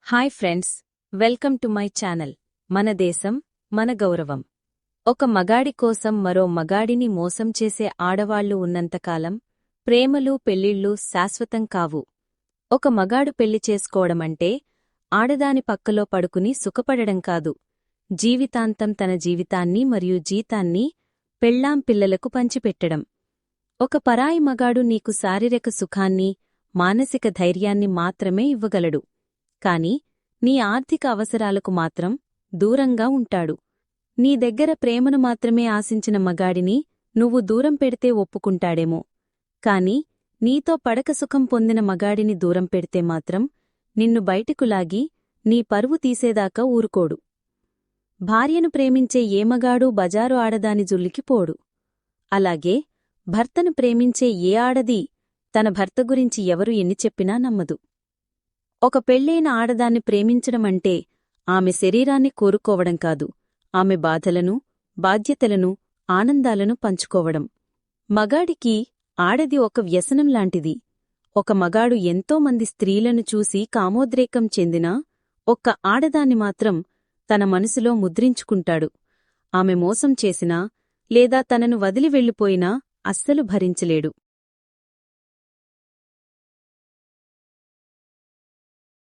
Hi friends, welcome to my channel. మన దేశం మన గౌరవం. ఒక మగాడి కోసం మరో మగాడిని మోసం చేసే ఆడవాళ్లు ఉన్నంతకాలం ప్రేమలు పెళ్ళిళ్ళు శాశ్వతం కావు. ఒక మగాడు పెళ్లి చేసుకోవడమంటే ఆడదాని పక్కలో పడుకుని సుఖపడడం కాదు, జీవితాంతం తన జీవితాన్ని మరియు జీతాన్ని పెళ్ళాం పిల్లలకు పంచిపెట్టడం. ఒక పరాయి మగాడు నీకు శారీరక సుఖాన్ని, మానసిక ధైర్యాన్ని మాత్రమే ఇవ్వగలడు, కాని నీ ఆర్థిక అవసరాలకు మాత్రం దూరంగా ఉంటాడు. నీ దగ్గర ప్రేమను మాత్రమే ఆశించిన మగాడిని నువ్వు దూరం పెడితే ఒప్పుకుంటాడేమో, కాని నీతో పడక సుఖం పొందిన మగాడిని దూరం పెడితే మాత్రం నిన్ను బయటకు లాగి నీ పరువు తీసేదాకా ఊరుకోడు. భార్యను ప్రేమించే ఏ మగాడూ బజారు ఆడదాని జుల్లికి పోడు. అలాగే భర్తను ప్రేమించే ఏ ఆడదీ తన భర్త గురించి ఎవరు ఎన్ని చెప్పినా నమ్మదు. ఒక పెళ్ళైన ఆడదాన్ని ప్రేమించడమంటే ఆమె శరీరాన్ని కోరుకోవడం కాదు, ఆమె బాధలను, బాధ్యతలను, ఆనందాలను పంచుకోవడం. మగాడికి ఆడది ఒక వ్యసనంలాంటిది. ఒక మగాడు ఎంతోమంది స్త్రీలను చూసి కామోద్రేకం చెందినా ఒక్క ఆడదాన్ని మాత్రం తన మనసులో ముద్రించుకుంటాడు. ఆమె మోసం చేసినా లేదా తనను వదిలి వెళ్ళిపోయినా అస్సలు భరించలేడు.